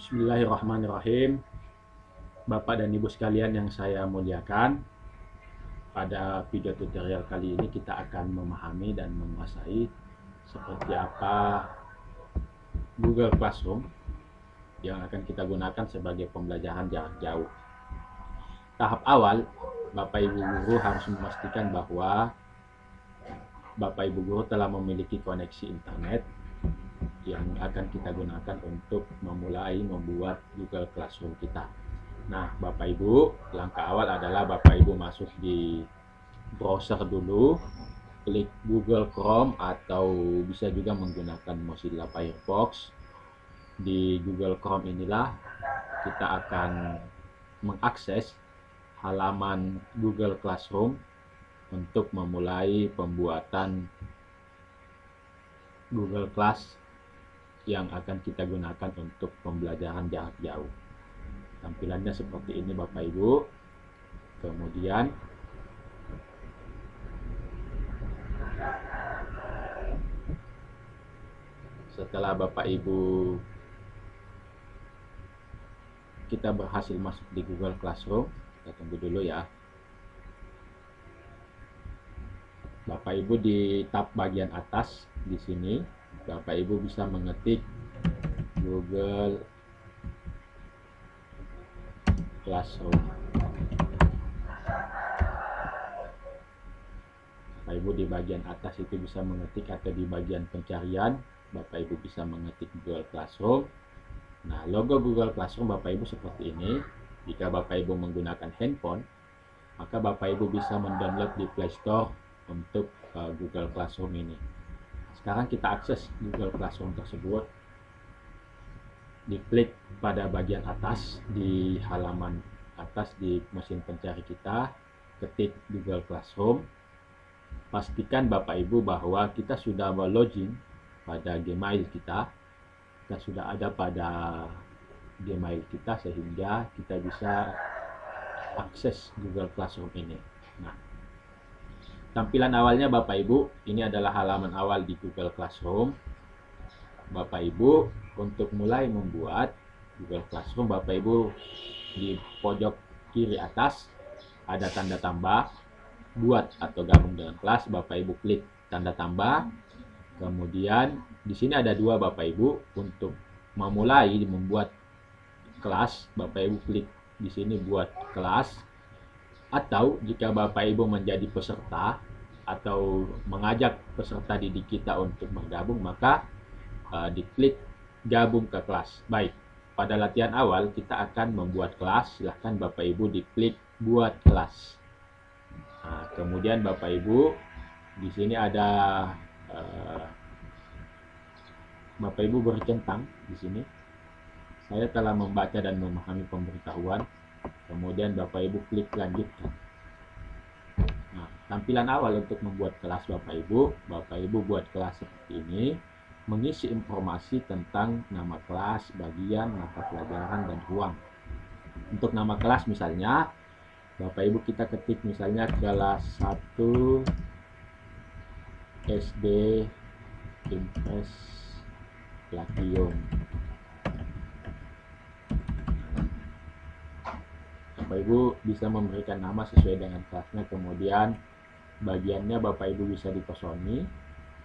Bismillahirrahmanirrahim. Bapak dan Ibu sekalian yang saya muliakan, pada video tutorial kali ini kita akan memahami dan menguasai seperti apa Google Classroom yang akan kita gunakan sebagai pembelajaran jarak jauh. Tahap awal, Bapak Ibu guru harus memastikan bahwa Bapak Ibu guru telah memiliki koneksi internet yang akan kita gunakan untuk memulai membuat Google Classroom kita. Nah, Bapak Ibu, langkah awal adalah Bapak Ibu masuk di browser dulu, klik Google Chrome atau bisa juga menggunakan Mozilla Firefox. Di Google Chrome inilah kita akan mengakses halaman Google Classroom untuk memulai pembuatan Google Class yang akan kita gunakan untuk pembelajaran jarak jauh. Tampilannya seperti ini Bapak Ibu. Kemudian setelah Bapak Ibu kita berhasil masuk di Google Classroom, kita tunggu dulu ya. Bapak Ibu di tab bagian atas di sini, Bapak Ibu bisa mengetik Google Classroom. Bapak Ibu di bagian atas itu bisa mengetik, atau di bagian pencarian Bapak Ibu bisa mengetik Google Classroom. Nah, logo Google Classroom Bapak Ibu seperti ini. Jika Bapak Ibu menggunakan handphone, maka Bapak Ibu bisa mendownload di Play Store untuk Google Classroom ini. Sekarang kita akses Google Classroom tersebut. Diklik pada bagian atas di halaman atas di mesin pencari kita, ketik Google Classroom. Pastikan Bapak Ibu bahwa kita sudah login pada Gmail kita. Kita sudah ada pada Gmail kita sehingga kita bisa akses Google Classroom ini. Nah, tampilan awalnya Bapak Ibu, ini adalah halaman awal di Google Classroom. Bapak Ibu untuk mulai membuat Google Classroom, Bapak Ibu di pojok kiri atas ada tanda tambah, buat atau gabung dengan kelas. Bapak Ibu klik tanda tambah. Kemudian di sini ada dua Bapak Ibu, untuk memulai membuat kelas, Bapak Ibu klik di sini buat kelas. Atau jika Bapak Ibu menjadi peserta atau mengajak peserta didik kita untuk bergabung, maka diklik gabung ke kelas. Baik, pada latihan awal kita akan membuat kelas. Silahkan Bapak Ibu diklik buat kelas. Nah, kemudian Bapak Ibu di sini ada Bapak Ibu bercentang di sini. Saya telah membaca dan memahami pemberitahuan. Kemudian Bapak Ibu klik lanjutkan. Nah, tampilan awal untuk membuat kelas Bapak Ibu buat kelas seperti ini, mengisi informasi tentang nama kelas, bagian, mata pelajaran, dan ruang. Untuk nama kelas misalnya, Bapak Ibu kita ketik misalnya kelas 1 SD Impres Latium. Bapak Ibu bisa memberikan nama sesuai dengan kelasnya. Kemudian bagiannya Bapak Ibu bisa dikosongi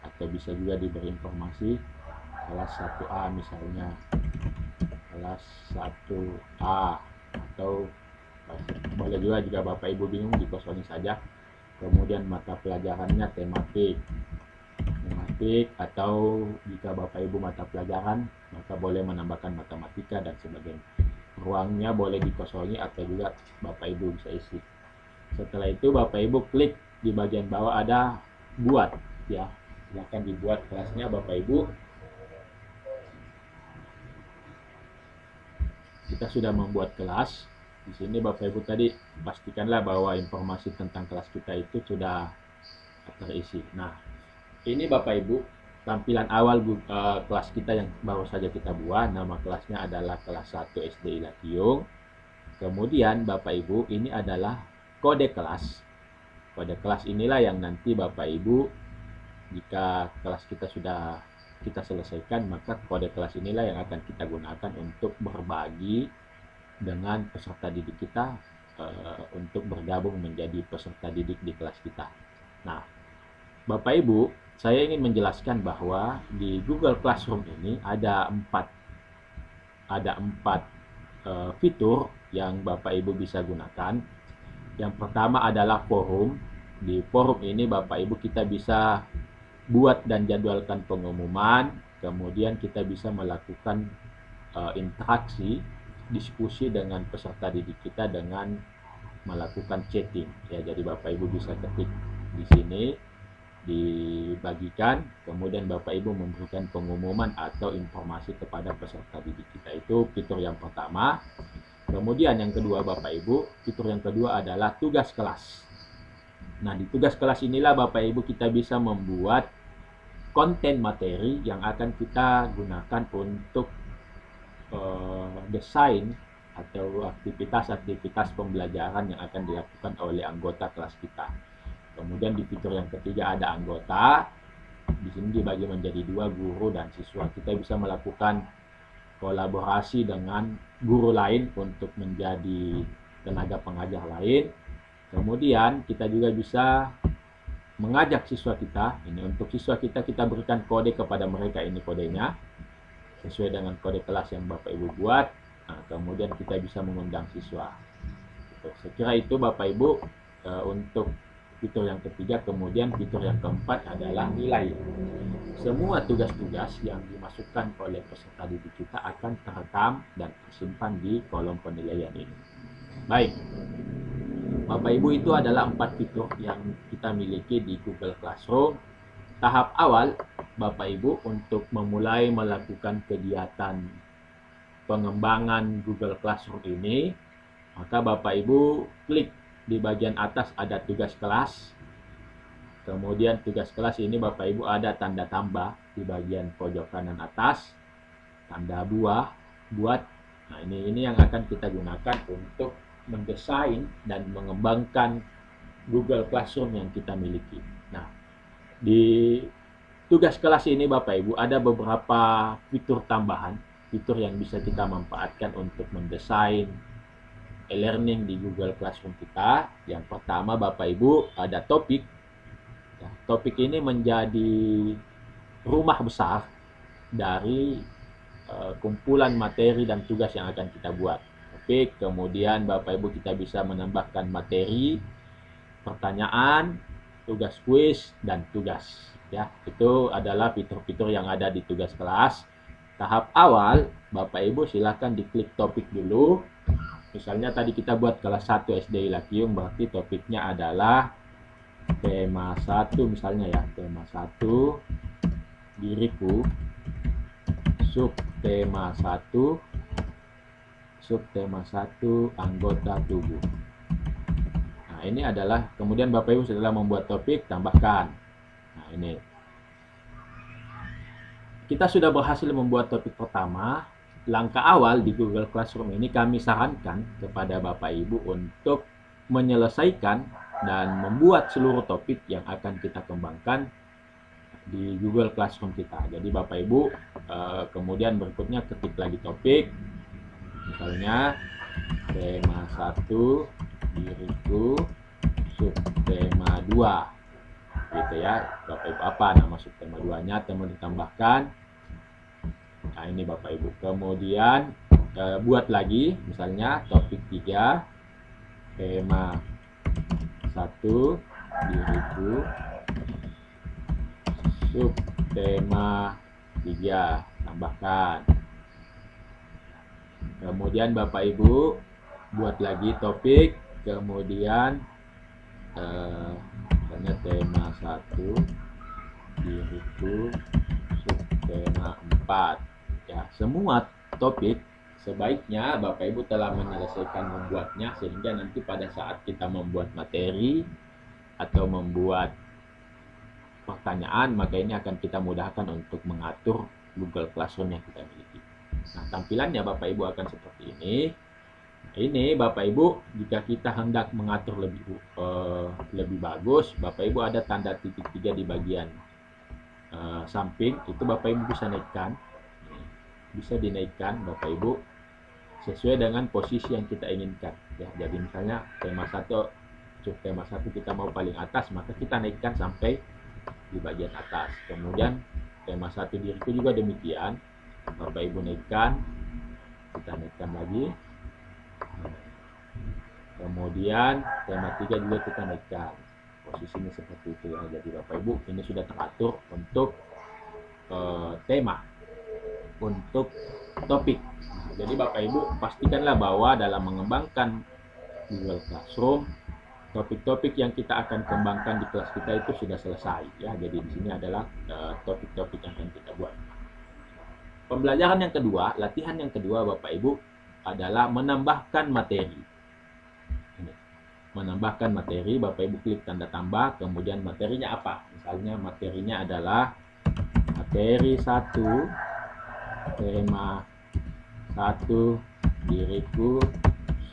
atau bisa juga diberi informasi kelas 1A misalnya, kelas 1A, atau boleh juga jika Bapak Ibu bingung dikosongi saja. Kemudian mata pelajarannya tematik, atau jika Bapak Ibu mata pelajaran maka boleh menambahkan matematika dan sebagainya. Ruangnya boleh dikosongi atau juga Bapak Ibu bisa isi. Setelah itu Bapak Ibu klik di bagian bawah ada buat ya. Silahkan dibuat kelasnya Bapak Ibu. Kita sudah membuat kelas. Di sini Bapak Ibu tadi pastikanlah bahwa informasi tentang kelas kita itu sudah terisi. Nah, ini Bapak Ibu tampilan awal kelas kita yang baru saja kita buat. Nama kelasnya adalah kelas 1 SD Latiung. Kemudian Bapak Ibu ini adalah kode kelas. Kode kelas inilah yang nanti Bapak Ibu, jika kelas kita sudah kita selesaikan, maka kode kelas inilah yang akan kita gunakan untuk berbagi dengan peserta didik kita untuk bergabung menjadi peserta didik di kelas kita. Nah, Bapak Ibu, saya ingin menjelaskan bahwa di Google Classroom ini ada empat fitur yang Bapak Ibu bisa gunakan. Yang pertama adalah forum. Di forum ini Bapak Ibu kita bisa buat dan jadwalkan pengumuman, kemudian kita bisa melakukan interaksi, diskusi dengan peserta didik kita dengan melakukan chatting. Ya, jadi Bapak Ibu bisa ketik di sini, dibagikan, kemudian Bapak Ibu memberikan pengumuman atau informasi kepada peserta didik kita. Itu fitur yang pertama. Kemudian yang kedua Bapak Ibu, fitur yang kedua adalah tugas kelas. Nah, di tugas kelas inilah Bapak Ibu kita bisa membuat konten materi yang akan kita gunakan untuk desain atau aktivitas-aktivitas pembelajaran yang akan dilakukan oleh anggota kelas kita. Kemudian di fitur yang ketiga ada anggota. Di sini dibagi menjadi dua, guru dan siswa. Kita bisa melakukan kolaborasi dengan guru lain untuk menjadi tenaga pengajar lain. Kemudian kita juga bisa mengajak siswa kita. Ini untuk siswa kita berikan kode kepada mereka, ini kodenya sesuai dengan kode kelas yang Bapak Ibu buat. Nah, kemudian kita bisa mengundang siswa. Saya kira itu Bapak Ibu untuk fitur yang ketiga. Kemudian fitur yang keempat adalah nilai. Semua tugas-tugas yang dimasukkan oleh peserta didik kita akan terekam dan tersimpan di kolom penilaian ini. Baik, Bapak Ibu, itu adalah 4 fitur yang kita miliki di Google Classroom. Tahap awal Bapak Ibu untuk memulai melakukan kegiatan pengembangan Google Classroom ini, maka Bapak Ibu klik di bagian atas ada tugas kelas. Kemudian tugas kelas ini Bapak Ibu ada tanda tambah di bagian pojok kanan atas, tanda buat. Nah, ini yang akan kita gunakan untuk mendesain dan mengembangkan Google Classroom yang kita miliki. Nah, di tugas kelas ini Bapak Ibu ada beberapa fitur tambahan, fitur yang bisa kita manfaatkan untuk mendesain e-learning di Google Classroom kita. Yang pertama Bapak Ibu ada topik. Ya, topik ini menjadi rumah besar dari kumpulan materi dan tugas yang akan kita buat. Topik, kemudian Bapak Ibu kita bisa menambahkan materi, pertanyaan, tugas kuis, dan tugas. Ya, itu adalah fitur-fitur yang ada di tugas kelas. Tahap awal, Bapak Ibu silakan diklik topik dulu. Misalnya tadi kita buat kelas 1 SD Ilakium, berarti topiknya adalah tema 1 misalnya ya, tema 1 diriku, subtema 1 anggota tubuh. Nah, ini adalah, kemudian Bapak Ibu setelah membuat topik, tambahkan. Nah, ini kita sudah berhasil membuat topik pertama. Langkah awal di Google Classroom ini kami sarankan kepada Bapak Ibu untuk menyelesaikan dan membuat seluruh topik yang akan kita kembangkan di Google Classroom kita. Jadi Bapak Ibu kemudian berikutnya ketik lagi topik. Misalnya tema 1 diriku, subtema 2 gitu ya. Bapak Ibu apa nama subtema 2-nya, teman ditambahkan. Nah, ini Bapak Ibu. Kemudian buat lagi misalnya topik 3 tema 1 diriku, subtema 3 tambahkan. Kemudian Bapak Ibu buat lagi topik, kemudian misalnya tema 1 diriku, subtema 4. Ya, semua topik sebaiknya Bapak Ibu telah menyelesaikan membuatnya, sehingga nanti pada saat kita membuat materi atau membuat pertanyaan, maka ini akan kita mudahkan untuk mengatur Google Classroom yang kita miliki. Nah, tampilannya Bapak Ibu akan seperti ini. Ini Bapak Ibu, jika kita hendak mengatur lebih bagus, Bapak Ibu ada tanda titik 3 di bagian samping itu Bapak Ibu bisa naikkan, bisa dinaikkan Bapak Ibu sesuai dengan posisi yang kita inginkan ya. Jadi misalnya tema 1 kita mau paling atas, maka kita naikkan sampai di bagian atas. Kemudian tema 1 diriku juga demikian, Bapak Ibu naikkan, kita naikkan lagi. Kemudian tema 3 juga kita naikkan, posisinya seperti itu ya. Jadi Bapak Ibu ini sudah teratur untuk tema, untuk topik. Jadi Bapak Ibu pastikanlah bahwa dalam mengembangkan Google Classroom, topik-topik yang kita akan kembangkan di kelas kita itu sudah selesai ya. Jadi di sini adalah topik-topik yang akan kita buat. Pembelajaran yang kedua, latihan yang kedua Bapak Ibu adalah menambahkan materi. Ini. Menambahkan materi, Bapak Ibu klik tanda tambah, kemudian materinya apa? Misalnya materinya adalah materi 1, tema 1 diriku,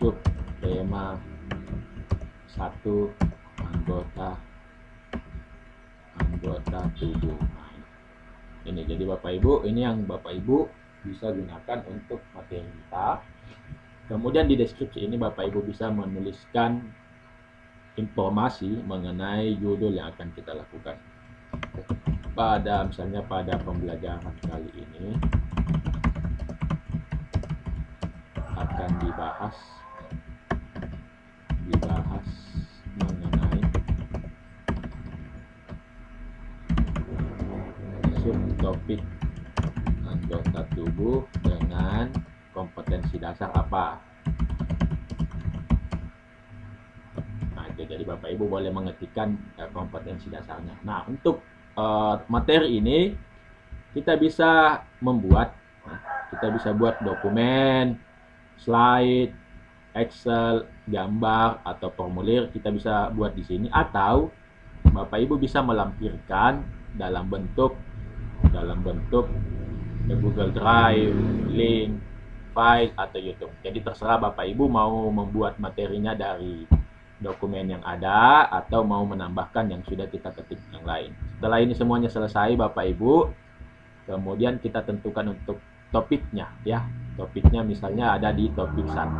sub tema 1 anggota tubuh. Nah, ini jadi Bapak Ibu, ini yang Bapak Ibu bisa gunakan untuk materi kita. Kemudian di deskripsi ini Bapak Ibu bisa menuliskan informasi mengenai judul yang akan kita lakukan. Misalnya pada pembelajaran kali ini akan dibahas mengenai subtopik anggota tubuh dengan kompetensi dasar apa. Nah, itu jadi Bapak Ibu boleh mengetikkan kompetensi dasarnya. Nah, untuk materi ini kita bisa membuat, kita bisa buat dokumen, slide, Excel, gambar atau formulir, kita bisa buat di sini, atau Bapak Ibu bisa melampirkan dalam bentuk Google Drive, link, file atau YouTube. Jadi terserah Bapak Ibu mau membuat materinya dari dokumen yang ada atau mau menambahkan yang sudah kita ketik yang lain. Setelah ini semuanya selesai Bapak Ibu, kemudian kita tentukan untuk topiknya ya. Topiknya misalnya ada di topik 1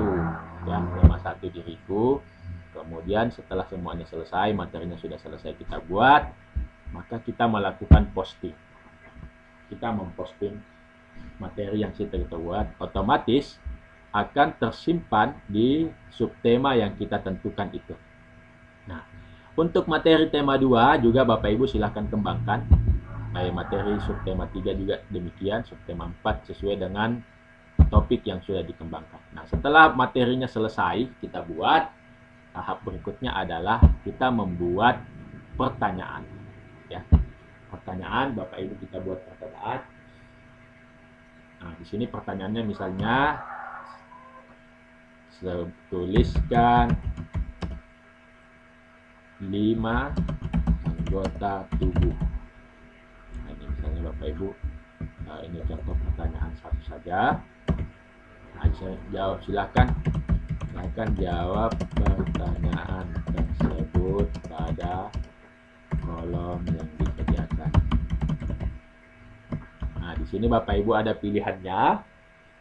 ya, tema 1 diriku. Kemudian setelah semuanya selesai, materinya sudah selesai kita buat, maka kita melakukan posting. Kita memposting materi yang kita buat, otomatis akan tersimpan di subtema yang kita tentukan itu. Nah, untuk materi tema 2 juga Bapak Ibu silahkan kembangkan. Materi subtema 3 juga demikian, subtema 4 sesuai dengan topik yang sudah dikembangkan. Nah, setelah materinya selesai kita buat, tahap berikutnya adalah kita membuat pertanyaan. Ya, pertanyaan Bapak Ibu kita buat pertanyaan. Nah, di sini pertanyaannya misalnya tuliskan 5 anggota tubuh. Nah, ini misalnya Bapak Ibu, ini contoh pertanyaan satu saja. Nah, jawab, silakan jawab pertanyaan tersebut pada kolom yang disediakan. Nah, di sini Bapak Ibu ada pilihannya.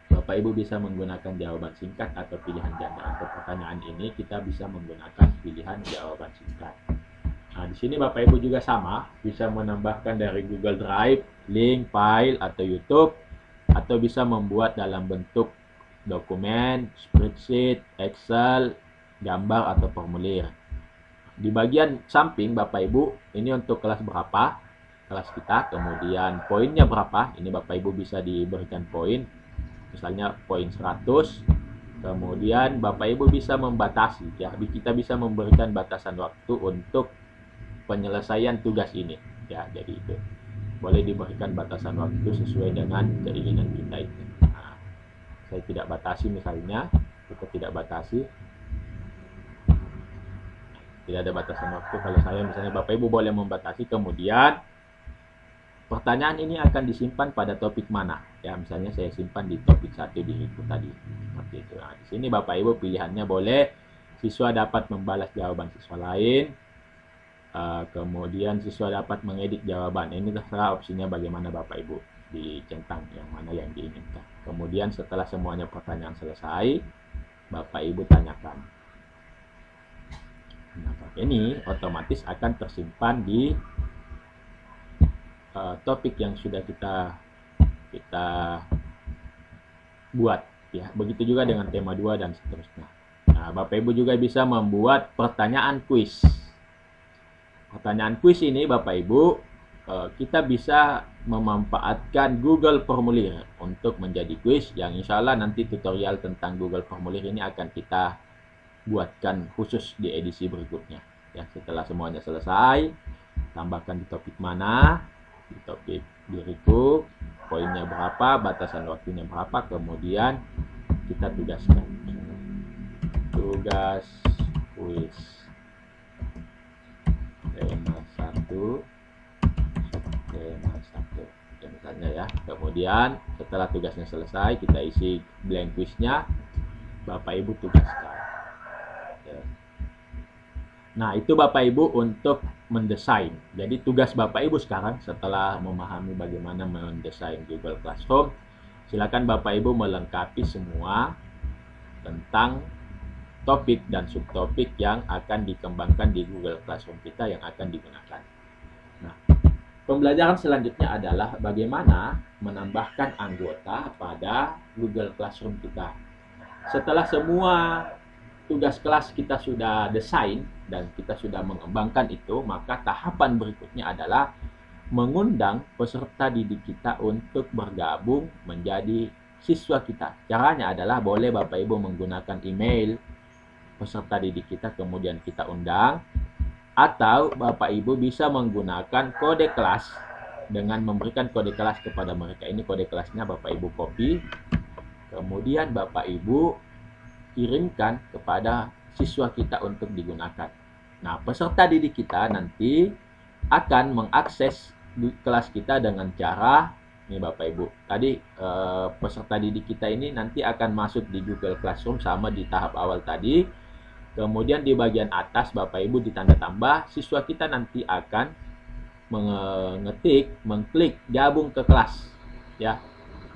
Bapak Ibu bisa menggunakan jawaban singkat atau pilihan ganda. Untuk pertanyaan ini kita bisa menggunakan pilihan jawaban singkat. Nah, di sini Bapak Ibu juga sama, bisa menambahkan dari Google Drive, link, file atau YouTube, atau bisa membuat dalam bentuk dokumen, spreadsheet, Excel, gambar atau formulir. Di bagian samping Bapak Ibu, ini untuk kelas berapa, kelas kita, kemudian poinnya berapa, ini Bapak Ibu bisa diberikan poin. Misalnya poin 100, kemudian Bapak Ibu bisa membatasi ya, kita bisa memberikan batasan waktu untuk penyelesaian tugas ini ya. Jadi itu boleh diberikan batasan waktu sesuai dengan keinginan kita itu. Nah, saya tidak batasi, misalnya kita tidak batasi, tidak ada batasan waktu. Kalau saya misalnya, Bapak Ibu boleh membatasi. Kemudian pertanyaan ini akan disimpan pada topik mana? Ya, misalnya saya simpan di topik 1 diriku tadi. Seperti itu. Nah, di sini Bapak Ibu pilihannya boleh siswa dapat membalas jawaban siswa lain, Kemudian siswa dapat mengedit jawaban. Ini terserah opsinya bagaimana Bapak Ibu dicentang yang mana yang diinginkan. Kemudian setelah semuanya pertanyaan selesai, Bapak Ibu tanyakan. Nah, ini otomatis akan tersimpan di topik yang sudah kita buat ya. Begitu juga dengan tema 2 dan seterusnya. Nah, Bapak Ibu juga bisa membuat pertanyaan kuis. Pertanyaan kuis ini Bapak Ibu kita bisa memanfaatkan Google Formulir untuk menjadi kuis yang insya Allah nanti tutorial tentang Google Formulir ini akan kita buatkan khusus di edisi berikutnya. Ya, setelah semuanya selesai, tambahkan di topik mana, di topik berikut, poinnya berapa, batasan waktunya berapa, kemudian kita tugaskan. Tugas kuis tema 1 ya, misalnya ya. Kemudian setelah tugasnya selesai, kita isi blank kuisnya, Bapak Ibu tugaskan. Nah, itu Bapak Ibu untuk mendesain. Jadi tugas Bapak Ibu sekarang setelah memahami bagaimana mendesain Google Classroom, silakan Bapak Ibu melengkapi semua tentang topik dan subtopik yang akan dikembangkan di Google Classroom kita yang akan digunakan. Nah, pembelajaran selanjutnya adalah bagaimana menambahkan anggota pada Google Classroom kita. Setelah semua tugas kelas kita sudah desain dan kita sudah mengembangkan itu, maka tahapan berikutnya adalah mengundang peserta didik kita untuk bergabung menjadi siswa kita. Caranya adalah boleh Bapak Ibu menggunakan email peserta didik kita, kemudian kita undang, atau Bapak Ibu bisa menggunakan kode kelas dengan memberikan kode kelas kepada mereka. Ini kode kelasnya Bapak Ibu copy, kemudian Bapak Ibu kirimkan kepada siswa kita untuk digunakan. Nah, peserta didik kita nanti akan mengakses kelas kita dengan cara, nih Bapak Ibu, tadi peserta didik kita ini nanti akan masuk di Google Classroom sama di tahap awal tadi. Kemudian di bagian atas Bapak Ibu ditanda tambah, siswa kita nanti akan mengklik gabung ke kelas ya.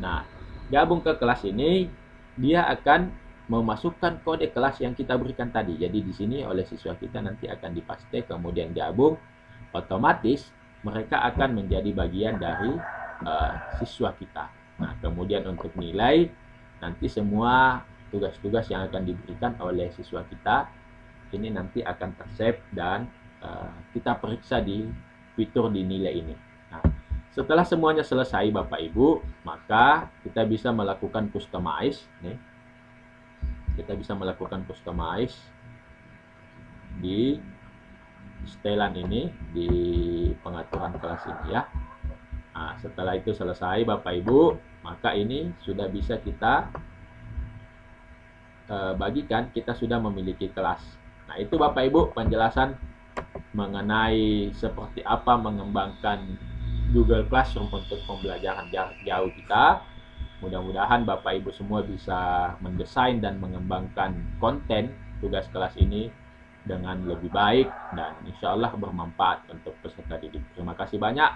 Nah, gabung ke kelas ini dia akan memasukkan kode kelas yang kita berikan tadi. Jadi di sini oleh siswa kita nanti akan dipaste, kemudian gabung, otomatis mereka akan menjadi bagian dari siswa kita. Nah, kemudian untuk nilai, nanti semua tugas-tugas yang akan diberikan oleh siswa kita ini nanti akan tersave dan kita periksa di fitur di nilai ini. Nah, setelah semuanya selesai Bapak Ibu, maka kita bisa melakukan customize nih. Kita bisa melakukan customize di setelan ini, di pengaturan kelas ini ya. Nah, setelah itu selesai Bapak Ibu, maka ini sudah bisa kita bagikan, kita sudah memiliki kelas. Nah, itu Bapak Ibu penjelasan mengenai seperti apa mengembangkan Google Classroom untuk pembelajaran jarak jauh kita. Mudah-mudahan Bapak Ibu semua bisa mendesain dan mengembangkan konten tugas kelas ini dengan lebih baik dan insya Allah bermanfaat untuk peserta didik. Terima kasih banyak.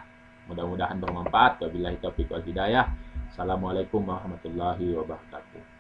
Mudah-mudahan bermanfaat. Wabillahi taufiq wal hidayah. Assalamualaikum warahmatullahi wabarakatuh.